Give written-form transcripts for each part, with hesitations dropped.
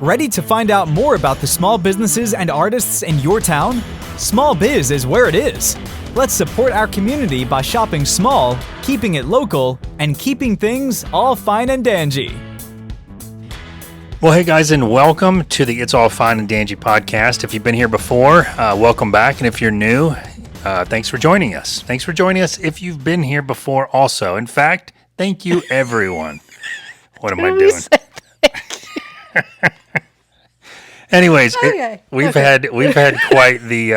Ready to find out more about the small businesses and artists in your town? Small Biz is where it is. Let's support our community by shopping small, keeping it local, and keeping things all fine and Danjee. Well, hey guys, and welcome to the It's All Fine and Danjee podcast. If you've been here before, welcome back. And if you're new, thanks for joining us. Thanks for joining us if you've been here before also. In fact, thank you, everyone. What am I doing? Anyways, we've had quite the,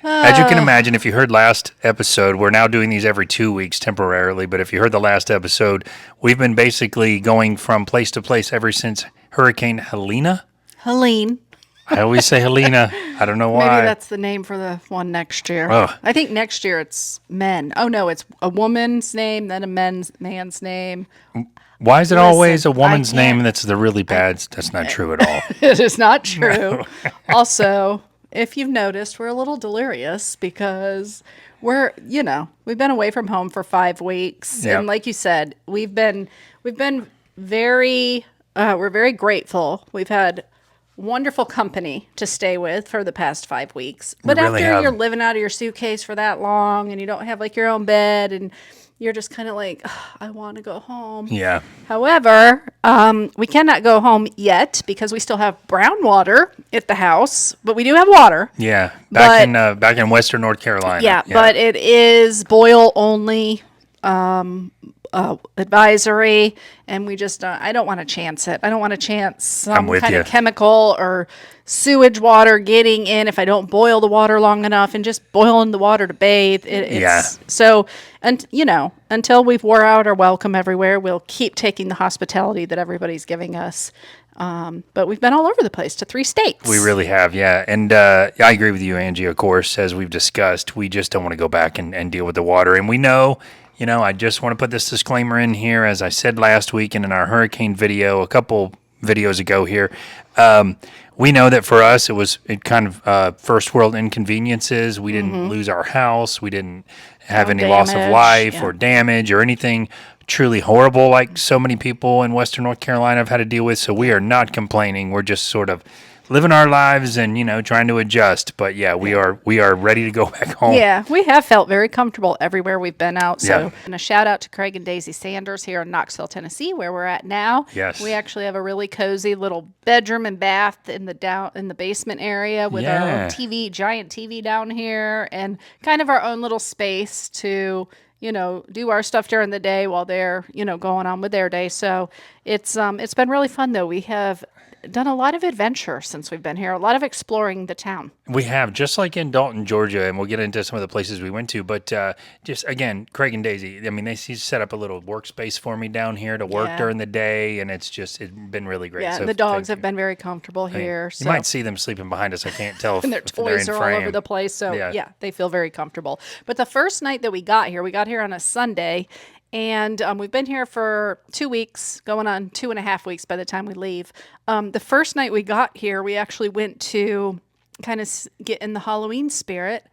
as you can imagine, if you heard last episode, we're now doing these every 2 weeks temporarily, but if you heard the last episode, we've been basically going from place to place ever since Hurricane Helene. Helene. I always say Helene. I don't know why. Maybe that's the name for the one next year. Oh. I think next year it's men. Oh, no, it's a woman's name, then a man's name. Why is it always a woman's name that's the really bad? That's not true at all. It is not true. No. Also, if you've noticed, we're a little delirious because we've been away from home for 5 weeks. Yep. And like you said, we've been very, we're very grateful. We've had wonderful company to stay with for the past 5 weeks. But really after you're living out of your suitcase for that long and you don't have like your own bed and you're just kind of like, I want to go home. Yeah. However, we cannot go home yet because we still have brown water at the house, but we do have water. Yeah. Back in Western North Carolina. Yeah, but it is boil only advisory, and we just I don't want to chance it. I don't want to chance some kind of chemical or sewage water getting in if I don't boil the water long enough and just boiling the water to bathe. So, and until we've wore out our welcome everywhere, we'll keep taking the hospitality that everybody's giving us. But we've been all over the place to 3 states. We really have, yeah. And I agree with you, Angie, of course, as we've discussed. We just don't want to go back and deal with the water. And we know, I just want to put this disclaimer in here, as I said last week and in our hurricane video, a couple videos ago here. We know that for us, it kind of first world inconveniences. We didn't lose our house. We didn't have any loss of life or damage or anything truly horrible like so many people in Western North Carolina have had to deal with. So we are not complaining. We're just sort of living our lives and, trying to adjust. But we are ready to go back home. Yeah, we have felt very comfortable everywhere we've been out. So, and a shout out to Craig and Daisy Sanders here in Knoxville, Tennessee, where we're at now. Yes. We actually have a really cozy little bedroom and bath in the basement area with our giant TV down here, and kind of our own little space to do our stuff during the day while they're, going on with their day. So it's been really fun though. We have done a lot of adventure since we've been here, a lot of exploring the town. We have, just like in Dalton, Georgia, and we'll get into some of the places we went to, but just, again, Craig and Daisy, they set up a little workspace for me down here to work during the day, and it's been really great. Yeah, so and the dogs have been very comfortable here. You might see them sleeping behind us. I can't tell if and their toys are all over the place, so they feel very comfortable. But the first night that we got here on a Sunday, and we've been here for 2 weeks, going on 2.5 weeks by the time we leave. The first night we got here, we actually went to kind of get in the Halloween spirit.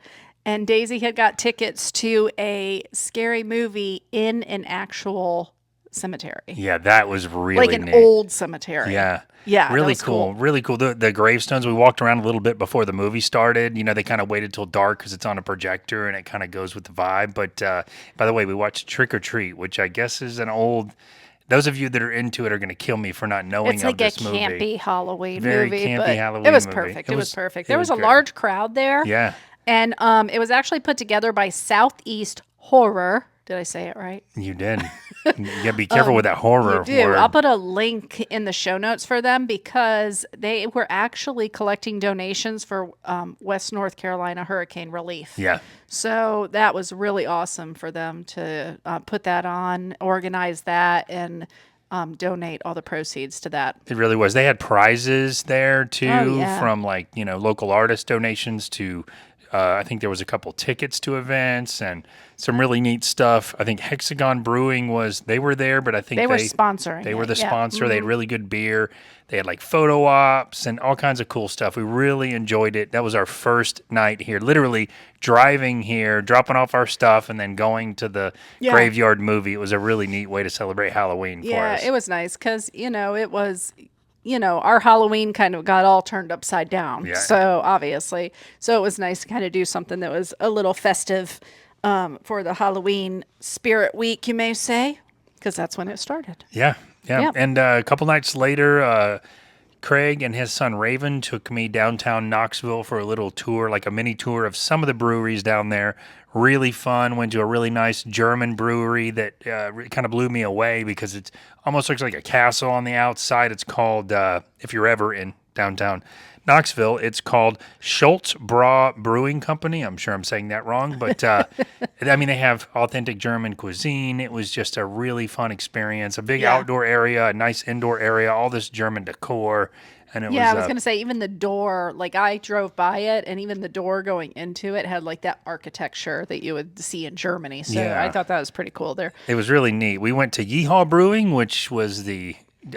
And Daisy had got tickets to a scary movie in an actual cemetery. Yeah, that was really like an neat. Old cemetery. Yeah. Yeah, really cool. Really cool. The gravestones, we walked around a little bit before the movie started. They kind of waited till dark because it's on a projector and it kind of goes with the vibe. But by the way, we watched Trick or Treat, which I guess is an old. Those of you that are into it are going to kill me for not knowing of this movie. It's like a campy Halloween Very movie. Campy Halloween it was movie. Perfect. It was perfect. There was a large crowd there. Yeah. And it was actually put together by Southeast Horror. Did I say it right? You did. You got to be careful with that horror you do. word. I'll put a link in the show notes for them because they were actually collecting donations for West North Carolina hurricane relief. Yeah. So that was really awesome for them to put that on, organize that, and donate all the proceeds to that. It really was. They had prizes there too, from from local artist donations to I think there was a couple tickets to events and some really neat stuff. I think Hexagon Brewing they were there, but I think they were sponsoring. They were the sponsor. Mm-hmm. They had really good beer. They had photo ops and all kinds of cool stuff. We really enjoyed it. That was our first night here, literally driving here, dropping off our stuff, and then going to the graveyard movie. It was a really neat way to celebrate Halloween for us. Yeah, it was nice because, it was our Halloween kind of got all turned upside down. Yeah. So obviously, it was nice to kind of do something that was a little festive for the Halloween spirit week, you may say, because that's when it started. Yeah. Yeah. And a couple nights later, Craig and his son Raven took me downtown Knoxville for a little tour, like a mini tour of some of the breweries down there. Really fun. Went to a really nice German brewery that kind of blew me away because it almost looks like a castle on the outside. It's called, if you're ever in downtown Knoxville, it's called Schultz Bra Brewing Company. I'm sure I'm saying that wrong, but I mean, they have authentic German cuisine. It was just a really fun experience. A big outdoor area, a nice indoor area, all this German decor. And it was, I was going to say, even the door, like I drove by it, and even the door going into it had like that architecture that you would see in Germany. So I thought that was pretty cool there. It was really neat. We went to Yeehaw Brewing, which was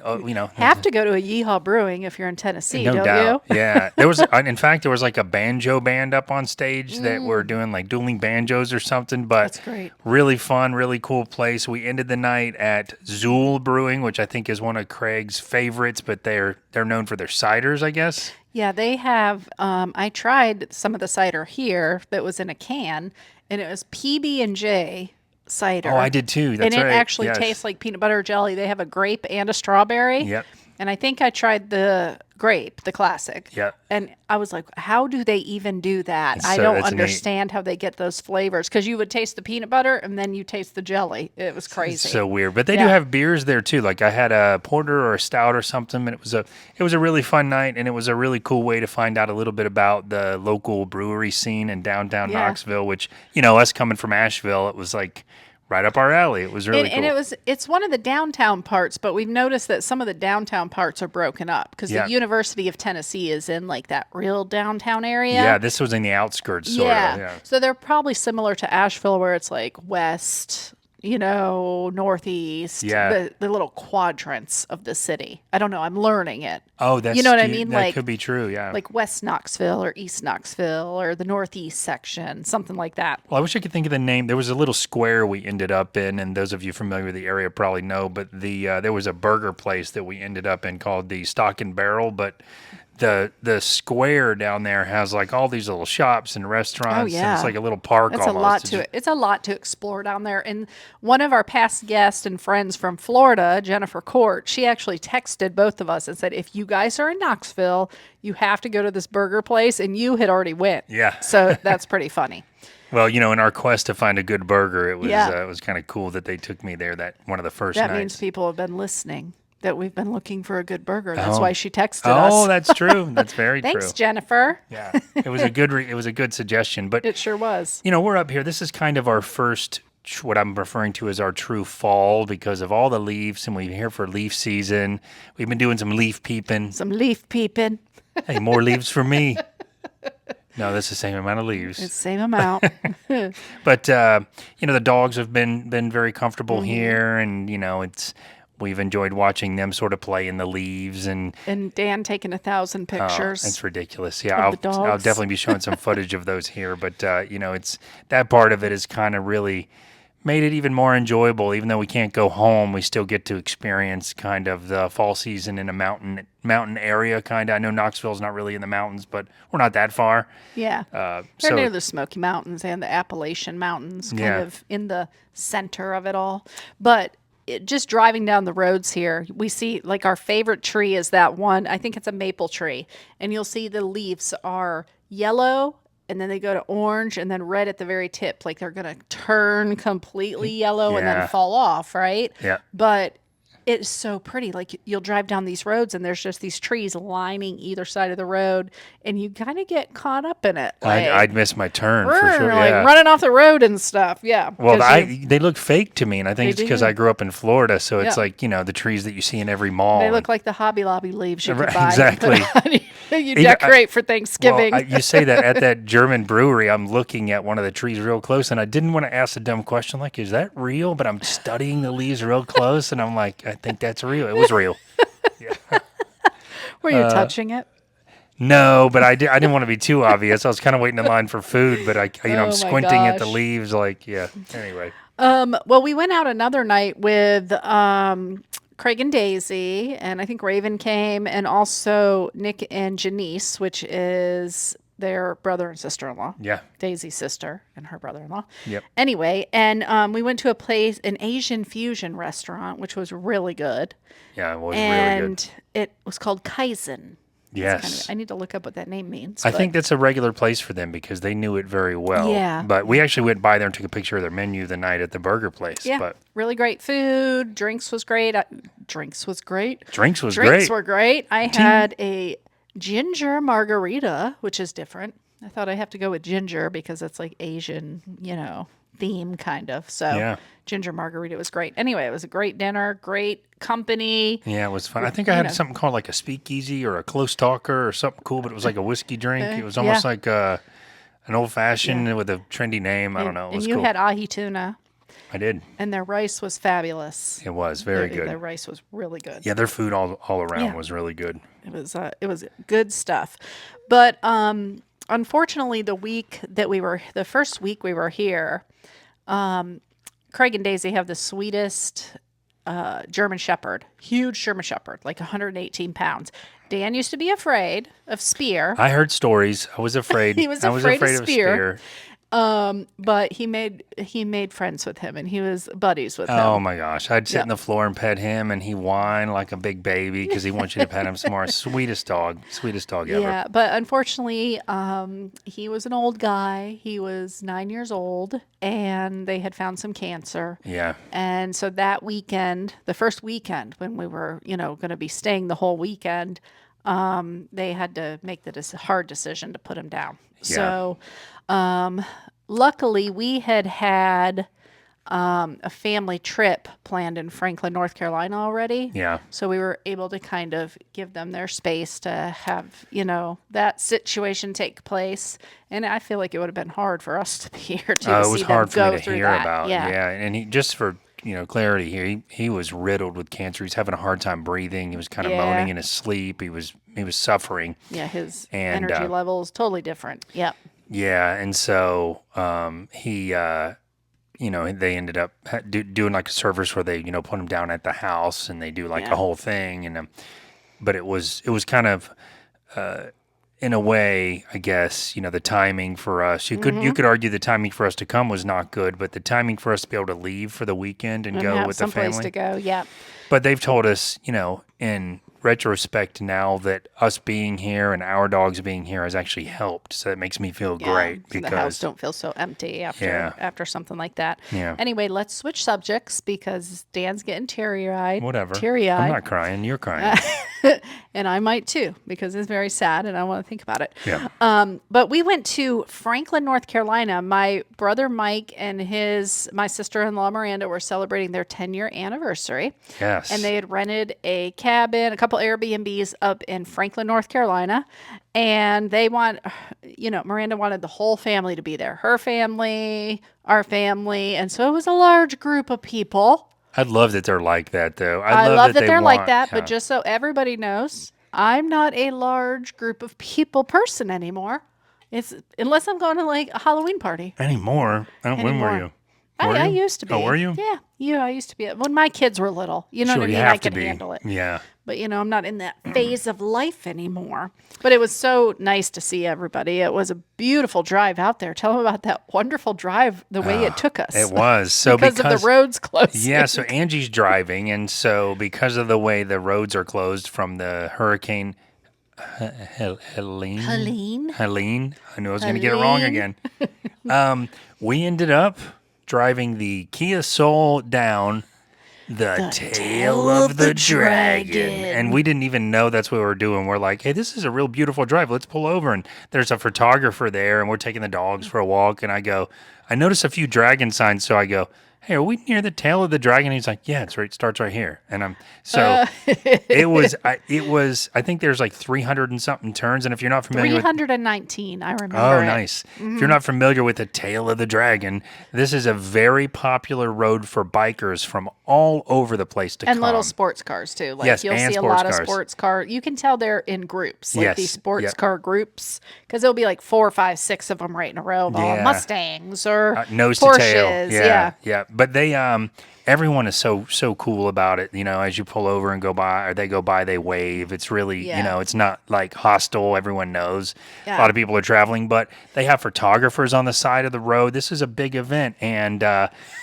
have to go to a Yeehaw Brewing if you're in Tennessee, no don't doubt. you? Yeah. There was, in fact, there was like a banjo band up on stage that were doing like dueling banjos or something. But that's great. Really fun, really cool place. We ended the night at Zool Brewing, which I think is one of Craig's favorites, but they're known for their ciders, I guess. Yeah, they have. I tried some of the cider here that was in a can, and it was PB&J cider. Oh, I did too. That's right. And it right. actually tastes like peanut butter jelly. They have a grape and a strawberry. Yep. And I think I tried the grape, the classic. Yep. And I was like, how do they even do that? I So don't it's understand how they get those flavors. Because you would taste the peanut butter and then you taste the jelly. It was crazy. It's so weird. But they do have beers there too. Like I had a porter or a stout or something, and it was a really fun night, and it was a really cool way to find out a little bit about the local brewery scene in downtown Knoxville, which, us coming from Asheville, it was like right up our alley. It was really cool. And it's one of the downtown parts, but we've noticed that some of the downtown parts are broken up because the University of Tennessee is in like that real downtown area. Yeah, this was in the outskirts sort of. Yeah. So they're probably similar to Asheville where it's like west, northeast, the little quadrants of the city. I don't know. I'm learning it. Oh, that's what I mean? That could be true, yeah. Like West Knoxville or East Knoxville or the northeast section, something like that. Well, I wish I could think of the name. There was a little square we ended up in, and those of you familiar with the area probably know, but there was a burger place that we ended up in called the Stock and Barrel, but the square down there has like all these little shops and restaurants. And it's like a little park almost. It's a lot to explore down there. And one of our past guests and friends from Florida, Jennifer Court, she actually texted both of us and said, if you guys are in Knoxville, you have to go to this burger place. And you had already went. Yeah. So that's pretty funny. Well, in our quest to find a good burger, it was kind of cool that they took me there that one of the first nights. That means people have been listening. That we've been looking for a good burger. That's why she texted us. Oh, that's true. That's very true. Thanks, Jennifer. Yeah, it was a good suggestion. But it sure was. We're up here. This is kind of our first, what I'm referring to as our true fall because of all the leaves, and we're here for leaf season. We've been doing some leaf peeping. Hey, more leaves for me. No, that's the same amount of leaves. It's the same amount. But the dogs have been very comfortable here, and we've enjoyed watching them sort of play in the leaves and Dan taking 1,000 pictures. It's ridiculous. Yeah, I'll definitely be showing some footage of those here. But it's that part of it has kind of really made it even more enjoyable. Even though we can't go home, we still get to experience kind of the fall season in a mountain area. Kind of. I know Knoxville's not really in the mountains, but we're not that far. Yeah, they're near the Smoky Mountains and the Appalachian Mountains, kind of in the center of it all. But just driving down the roads here, we see like our favorite tree is that one. I think it's a maple tree. And you'll see the leaves are yellow and then they go to orange and then red at the very tip. Like they're going to turn completely yellow and then fall off, right? Yeah. But it's so pretty. Like you'll drive down these roads and there's just these trees lining either side of the road and you kind of get caught up in it. Like, I'd miss my turn for sure. Like running off the road and stuff. Yeah. Well, they look fake to me, and I think it's because I grew up in Florida, so it's like, the trees that you see in every mall. They look like the Hobby Lobby leaves you could buy. Exactly. You decorate for Thanksgiving. Well, you say that at that German brewery, I'm looking at one of the trees real close, and I didn't want to ask a dumb question like, is that real? But I'm studying the leaves real close, and I'm like, I think that's real. It was real. Yeah. Were you touching it? No, but I didn't want to be too obvious. I was kind of waiting in line for food, but I'm squinting at the leaves like, yeah. Anyway. Well, we went out another night with Craig and Daisy, and I think Raven came, and also Nick and Janice, which is their brother and sister-in-law. Yeah. Daisy's sister and her brother-in-law. Yep. Anyway, and we went to an Asian fusion restaurant, which was really good. Yeah, it was really good. And it was called Kaizen. Yes. I need to look up what that name means. I think that's a regular place for them because they knew it very well. Yeah. But we actually went by there and took a picture of their menu the night at the burger place. Yeah. But really great food. Drinks was great. Drinks were great. I had a ginger margarita, which is different. I thought I'd have to go with ginger because it's like Asian, theme kind of. So ginger margarita was great. Anyway, it was a great dinner, great company. Yeah, it was fun. I think I had something called like a speakeasy or a close talker or something cool, but it was like a whiskey drink. It was almost like an old fashioned with a trendy name. I don't know. It was and you cool. had ahi tuna. I did. And their rice was fabulous. It was very good. Their rice was really good. Yeah, their food all around was really good. It was good stuff. But unfortunately, the first week we were here, Craig and Daisy have the sweetest German Shepherd, huge German Shepherd, like 118 pounds. Dan used to be afraid of Spear. I heard stories. I was afraid. He was afraid of Spear. But he made friends with him, and he was buddies with him. Oh my gosh! I'd sit on the floor and pet him, and he whined like a big baby because he wants you to pet him some more. Sweetest dog ever. Yeah, but unfortunately, he was an old guy. He was 9 years old, and they had found some cancer. Yeah. And so that weekend, the first weekend when we were, going to be staying the whole weekend, they had to make the hard decision to put him down. Yeah. So, luckily, we had a family trip planned in Franklin, North Carolina already. Yeah. So we were able to kind of give them their space to have, that situation take place. And I feel like it would have been hard for us to be here to it see was them hard for go me to through hear that. about. Yeah. And he, just for clarity here, he was riddled with cancer. He's having a hard time breathing. He was kind of moaning in his sleep. He was suffering. Yeah, his energy level is totally different. Yep. Yeah, and so he, they ended up doing like a service where they, put him down at the house and they do like a whole thing. And but it was kind of, in a way, I guess, the timing for us. You could argue the timing for us to come was not good, but the timing for us to be able to leave for the weekend and go with the family. Someplace to go, yeah. But they've told us, in retrospect now that us being here and our dogs being here has actually helped. So it makes me feel great because the house don't feel so empty after something like that. Yeah. Anyway, let's switch subjects because Dan's getting teary-eyed. Whatever. Teary-eyed. I'm not crying. You're crying. And I might too because it's very sad and I want to think about it. Yeah. But we went to Franklin, North Carolina. My brother Mike and my sister-in-law Miranda were celebrating their 10-year anniversary. Yes. And they had rented a cabin, a couple Airbnbs up in Franklin, North Carolina. And Miranda wanted the whole family to be there. Her family, our family. And so it was a large group of people. I love that they're like that, though. I love that they're like that, but just so everybody knows, I'm not a large group of people person anymore. Unless I'm going to like a Halloween party. Anymore? When were you? I used to be. Oh, were you? Yeah, I used to be. When my kids were little, what I mean? I could handle it. Yeah. But, I'm not in that phase of life anymore. But it was so nice to see everybody. It was a beautiful drive out there. Tell them about that wonderful drive, the way it took us. It was. So because of the roads closing. Yeah, so Angie's driving. And so because of the way the roads are closed from the Hurricane Helene. I knew I was going to get it wrong again. We ended up driving the Kia Soul down the tail of the dragon. And we didn't even know that's what we were doing. We're like, hey, this is a real beautiful drive. Let's pull over. And there's a photographer there, and we're taking the dogs for a walk. And I noticed a few dragon signs, so I go, hey, are we near the tail of the dragon? He's like, yeah, it starts right here. And it was, I think there's like 300 and something turns. And if you're not familiar 319, I remember. Oh, nice. Mm-hmm. If you're not familiar with the tail of the dragon, this is a very popular road for bikers from all over the place to come. And little sports cars too. Yes, you'll see a lot of sports cars. You can tell they're in groups, like these sports car groups, because there'll be like 4, 5, 6 of them right in a row, all Mustangs or nose Porsches. to tail. Yeah. But they everyone is so cool about it. As you pull over and go by, or they go by, they wave. It's really, it's not like hostile. Everyone knows a lot of people are traveling, but they have photographers on the side of the road. This is a big event. And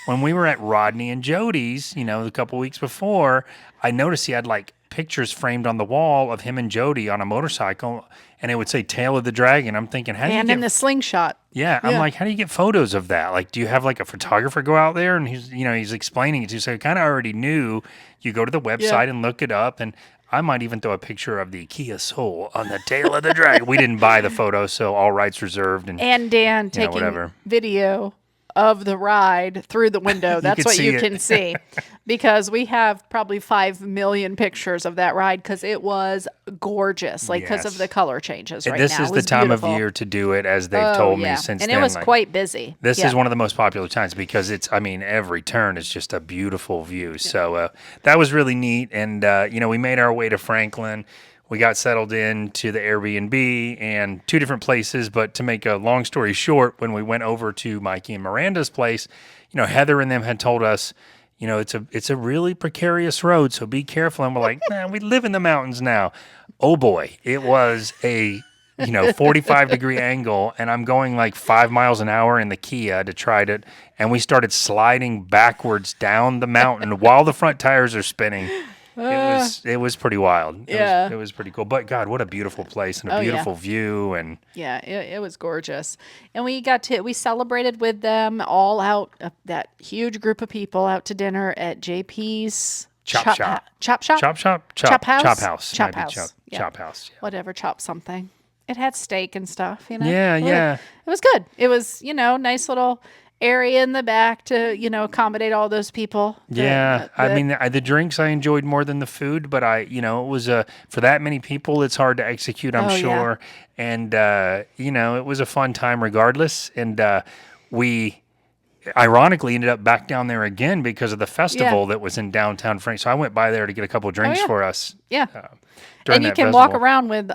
when we were at Rodney and Jody's, a couple weeks before, I noticed he had like pictures framed on the wall of him and Jody on a motorcycle, and it would say "Tail of the Dragon." I'm thinking, how do you get in the slingshot? Yeah, I'm like, how do you get photos of that? Like, do you have like a photographer go out there? And he's explaining it to you. So I kind of already knew. You go to the website and look it up, and I might even throw a picture of the Kia Soul on the tail of the dragon. We didn't buy the photo, so all rights reserved. And Dan taking video of the ride through the window. That's what you can see. Because we have probably 5 million pictures of that ride because it was gorgeous, because of the color changes right this now. This is the time of year to do it, as they've told me since then. And it was quite busy. This is one of the most popular times because every turn is just a beautiful view. Yeah. So that was really neat. And, we made our way to Franklin. We got settled into the Airbnb and 2 different places. But to make a long story short, when we went over to Mikey and Miranda's place, Heather and them had told us, it's a really precarious road, so be careful. And we're like, man, we live in the mountains now. Oh boy, it was a 45-degree angle, and I'm going like 5 miles an hour in the Kia to try to, and we started sliding backwards down the mountain while the front tires are spinning. It was pretty wild. It was pretty cool. But God, what a beautiful place and a beautiful view. And it was gorgeous. And we celebrated with them all out, that huge group of people out to dinner at JP's Chop House. Chop House. Whatever, chop something. It had steak and stuff, Yeah. It was good. It was, nice little area in the back to, accommodate all those people. The drinks I enjoyed more than the food, but it was for that many people, it's hard to execute, I'm sure. Yeah. And, it was a fun time regardless. And we ironically ended up back down there again because of the festival that was in downtown Frank. So I went by there to get a couple drinks for us. Yeah. And you can walk around with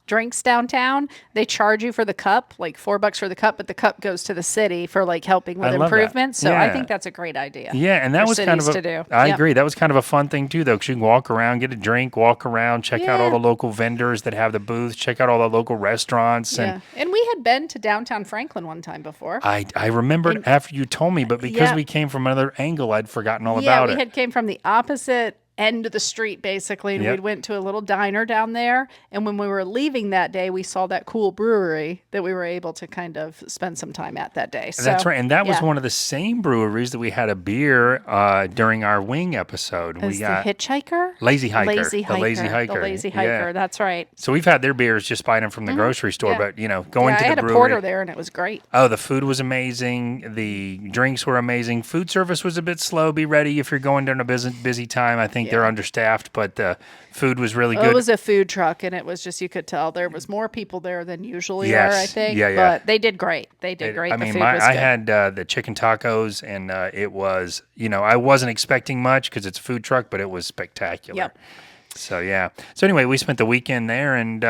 drinks downtown. They charge you for the cup, like $4 for the cup, but the cup goes to the city for like helping with improvements. So I think that's a great idea. Yeah, and that was kind of I agree. That was kind of a fun thing too, though, because you can walk around, get a drink, walk around, check out all the local vendors that have the booths, check out all the local restaurants. And we had been to downtown Franklin one time before. I remembered after you told me, but because we came from another angle, I'd forgotten all about it. Yeah, we had came from the opposite end of the street basically, and we went to a little diner down there, and when we were leaving that day we saw that cool brewery that we were able to kind of spend some time at that day. So that's right, and that was one of the same breweries that we had a beer during our wing episode. We got the Hitchhiker? Lazy Hiker. The Lazy Hiker, that's right. So we've had their beers just buying them from the grocery store, but going to the brewery. I had a porter there and it was great. Oh, the food was amazing, the drinks were amazing, food service was a bit slow. Be ready if you're going during a busy time. I think they're understaffed, but the food was really good. It was a food truck, and it was just, you could tell there was more people there than usually are, I think. But they did great. They did great. The food was good. I had the chicken tacos, and it was, I wasn't expecting much because it's a food truck, but it was spectacular. Yep. So, So anyway, we spent the weekend there, and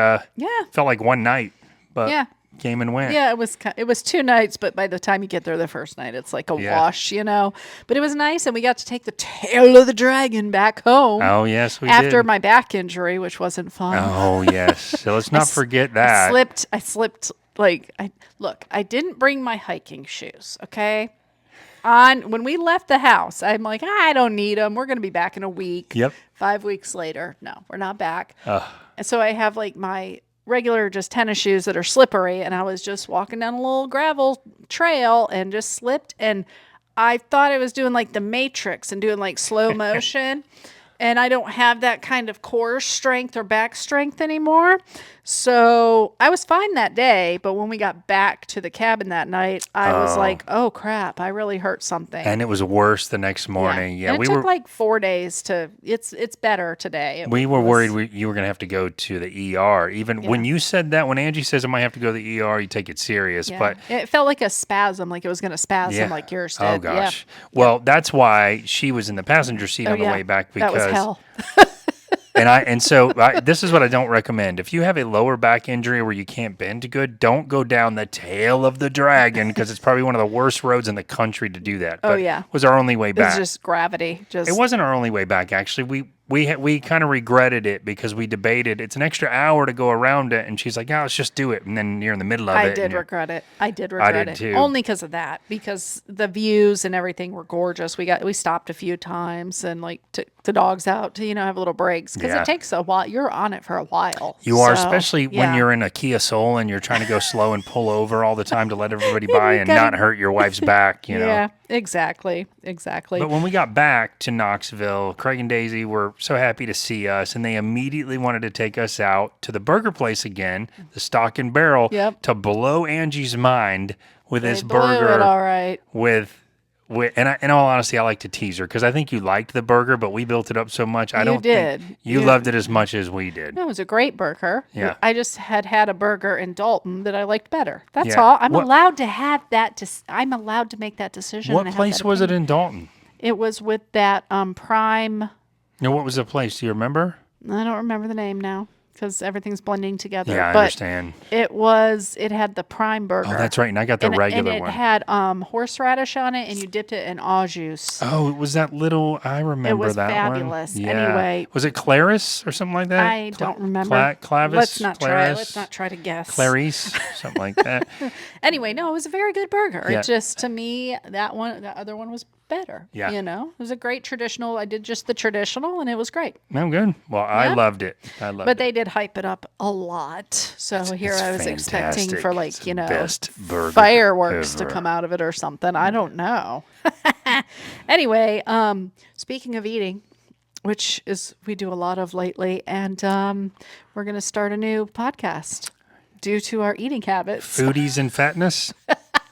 felt like one night, but came and went. Yeah, it was 2 nights, but by the time you get there the first night, it's like a wash, But it was nice, and we got to take the tail of the dragon back home. Oh, yes, we did. After my back injury, which wasn't fun. Oh, yes. So let's not forget that. I slipped. I didn't bring my hiking shoes, okay? When we left the house, I'm like, I don't need them. We're going to be back in a week. Yep. 5 weeks later, no, we're not back. And so I have my regular just tennis shoes that are slippery, and I was just walking down a little gravel trail and just slipped, and I thought I was doing like the Matrix and doing slow motion. And I don't have that kind of core strength or back strength anymore. So I was fine that day, but when we got back to the cabin that night, I was like, oh crap, I really hurt something. And it was worse the next morning. Yeah, and it took 4 days to, it's better today. We were worried you were going to have to go to the ER. Even when you said that, when Angie says I might have to go to the ER, you take it serious. Yeah. But it felt like a spasm, like it was going to spasm like yours did. Oh gosh. Yeah. Well, that's why she was in the passenger seat on the way back, because that was hell. This is what I don't recommend. If you have a lower back injury where you can't bend good, don't go down the tail of the dragon because it's probably one of the worst roads in the country to do that. But it was our only way back. It was just gravity. It wasn't our only way back, actually. We kind of regretted it because we debated. It's an extra hour to go around it, and she's like, "Yeah, let's just do it." And then you're in the middle of it. I did regret it. I did too. Only because of that, because the views and everything were gorgeous. We stopped a few times and like took the dogs out to have little breaks because it takes a while. You're on it for a while. You are, especially when you're in a Kia Soul and you're trying to go slow and pull over all the time to let everybody by and not hurt your wife's back. Yeah, exactly. But when we got back to Knoxville, Craig and Daisy were so happy to see us, and they immediately wanted to take us out to the burger place again, the Stock and Barrel, to blow Angie's mind with this burger. Blew it all right. And in all honesty, I like to tease her because I think you liked the burger, but we built it up so much. I don't think you loved it as much as we did. No, it was a great burger. Yeah. I just had a burger in Dalton that I liked better. That's all. I'm allowed to have that. I'm allowed to make that decision. What place was it in Dalton? It was with that Prime. No, what was the place? Do you remember? I don't remember the name now because everything's blending together. Yeah, I understand. It had the Prime burger. Oh, that's right. And I got the regular one. And it had horseradish on it, and you dipped it in au juice. Oh, it was that little, I remember that one. It was fabulous. Yeah. Anyway. Was it Clarice or something like that? I don't remember. Clavis? Let's not try to guess. Clarice? Something like that. Anyway, no, it was a very good burger. Yeah. It just, to me, the other one was better. Yeah. It was a great traditional. I did just the traditional, and it was great. Oh, good. Well, I loved it. But they did hype it up a lot. So I was expecting for best burger fireworks ever to come out of it or something. I don't know. Anyway, speaking of eating, which is we do a lot of lately, and we're going to start a new podcast due to our eating habits. Foodies and Fatness?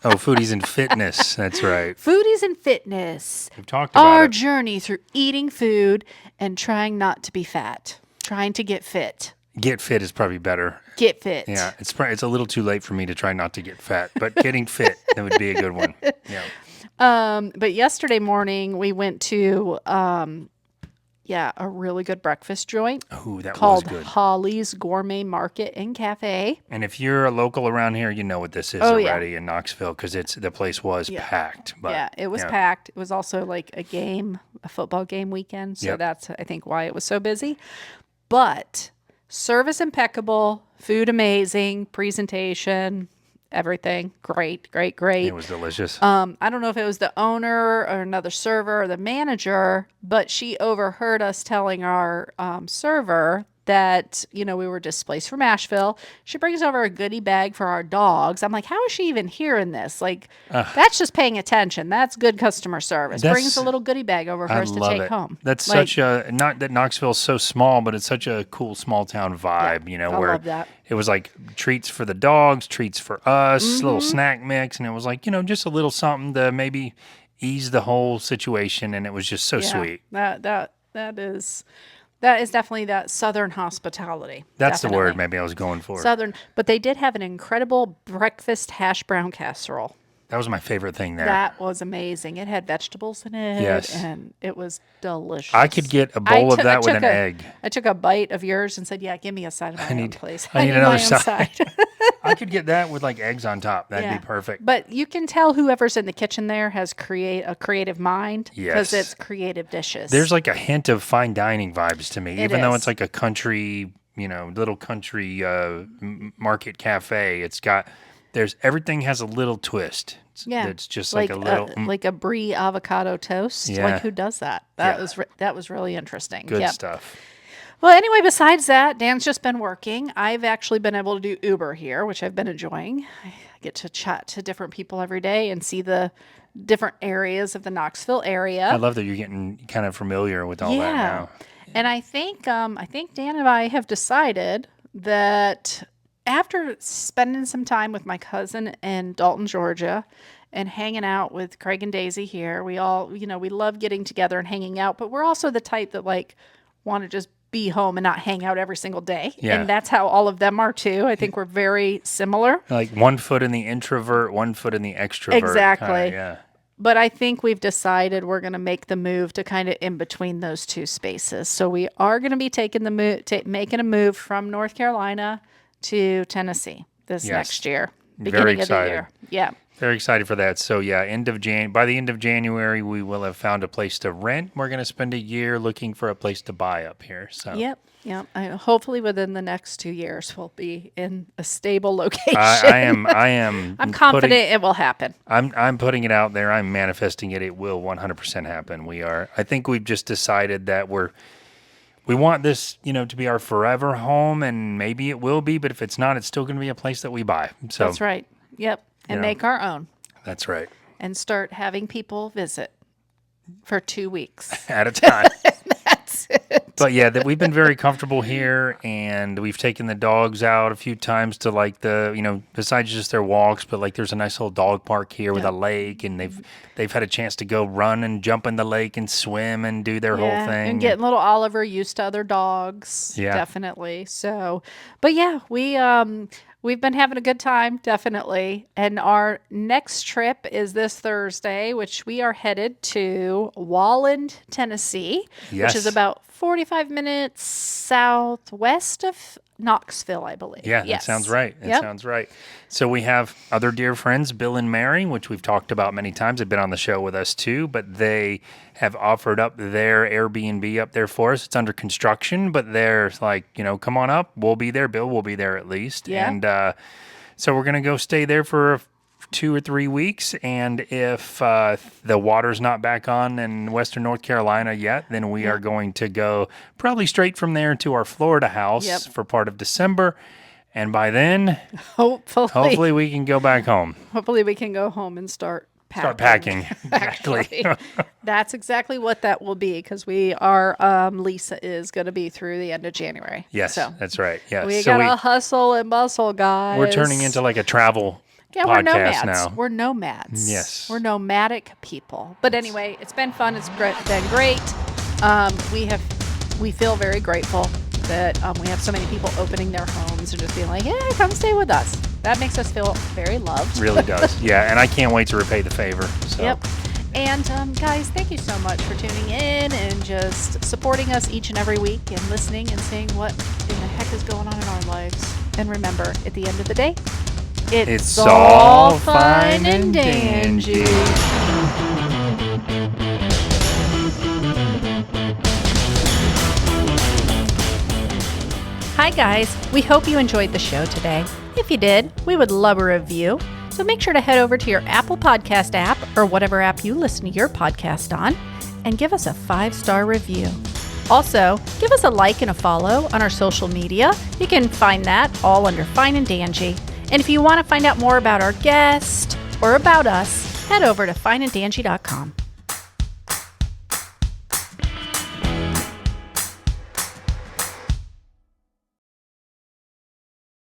Oh, Foodies and Fitness. That's right. Foodies and Fitness. We've talked about our journey through eating food and trying not to be fat, trying to get fit. Get fit is probably better. Get fit. Yeah, it's a little too late for me to try not to get fat, but getting fit, that would be a good one. Yeah. But yesterday morning we went to a really good breakfast joint. Oh, that called was good. Holly's Gourmet Market and Cafe. And if you're a local around here, you know what this is already in Knoxville because the place was packed. But, it was packed. It was also like a football game weekend, so that's I think why it was so busy. But service impeccable, food amazing, presentation, everything great. It was delicious. I don't know if it was the owner or another server or the manager, but she overheard us telling our server that, we were displaced from Asheville. She brings over a goodie bag for our dogs. I'm like, how is she even hearing this? Like, that's just paying attention. That's good customer service. Brings a little goodie bag over for us to take home. That's such not that Knoxville's so small, but it's such a cool small town vibe, I where love that. It was like treats for the dogs, treats for us, a little snack mix. And it was like, just a little something to maybe ease the whole situation. And it was just so sweet. That is definitely that Southern hospitality. That's the word maybe I was going for. Southern. But they did have an incredible breakfast hash brown casserole. That was my favorite thing there. That was amazing. It had vegetables in it. Yes. And it was delicious. I could get a bowl of that with an egg. I took a bite of yours and said, give me a side of my own, please. I need another side. I could get that with like eggs on top. That'd be perfect. But you can tell whoever's in the kitchen there has a creative mind. Yes. Because it's creative dishes. There's like a hint of fine dining vibes to me. Even though it's like a country, little country market cafe. Everything has a little twist. It's just like a little... like a brie avocado toast. Yeah. Like who does that? That was really interesting. Good stuff. Well, anyway, besides that, Dan's just been working. I've actually been able to do Uber here, which I've been enjoying. I get to chat to different people every day and see the different areas of the Knoxville area. I love that you're getting kind of familiar with all that now. And I think Dan and I have decided that after spending some time with my cousin in Dalton, Georgia, and hanging out with Craig and Daisy here, we all, we love getting together and hanging out, but we're also the type that want to just be home and not hang out every single day. Yeah. And that's how all of them are too. I think we're very similar. Like one foot in the introvert, one foot in the extrovert. Exactly. Yeah. But I think we've decided we're going to make the move to kind of in between those two spaces. So we are going to be taking making a move from North Carolina to Tennessee this next year, beginning of the year. Yeah. Very excited for that. So yeah, by the end of January, we will have found a place to rent. We're going to spend a year looking for a place to buy up here. So Yep. Hopefully within the next 2 years, we'll be in a stable location. I am. I'm confident it will happen. I'm putting it out there. I'm manifesting it. It will 100% happen. I think we've just decided that we want this, to be our forever home, and maybe it will be, but if it's not, it's still going to be a place that we buy. So that's right. Yep. And make our own. That's right. And start having people visit for 2 weeks at a time. That's it. But yeah, we've been very comfortable here, and we've taken the dogs out a few times to besides just their walks, but like there's a nice little dog park here with a lake, and they've had a chance to go run and jump in the lake and swim and do their whole thing. And getting little Oliver used to other dogs. Yeah. Definitely. So, but yeah, we've been having a good time, definitely. And our next trip is this Thursday, which we are headed to Walland, Tennessee, which is about 45 minutes southwest of Knoxville, I believe. Yeah, that sounds right. Sounds right. So we have other dear friends, Bill and Mary, which we've talked about many times. They've been on the show with us too, but they have offered up their Airbnb up there for us. It's under construction, but they're like, come on up. We'll be there. Bill will be there at least. Yeah. And so we're going to go stay there for 2 or 3 weeks, and if the water's not back on in Western North Carolina yet, then we are going to go probably straight from there to our Florida house for part of December, and by then, hopefully we can go back home. Hopefully we can go home and start packing. Exactly. That's exactly what that will be, because our Lisa is going to be through the end of January. Yes, so that's right. Yes. We gotta hustle and bustle, guys. We're turning into like a travel we're nomads. Now. We're nomads. Yes. We're nomadic people. But anyway, it's been fun. It's been great. We feel very grateful that we have so many people opening their homes and just being like, yeah, come stay with us. That makes us feel very loved. Really does. Yeah, and I can't wait to repay the favor. So. Yep. And guys, thank you so much for tuning in and just supporting us each and every week and listening and seeing what in the heck is going on in our lives. And remember, at the end of the day, it's all fine and dandy. Hi guys, we hope you enjoyed the show today. If you did, we would love a review. So make sure to head over to your Apple Podcast app or whatever app you listen to your podcast on and give us a 5-star review. Also, give us a like and a follow on our social media. You can find that all under Fine and Danjee. And if you want to find out more about our guest or about us, head over to fineanddanjee.com.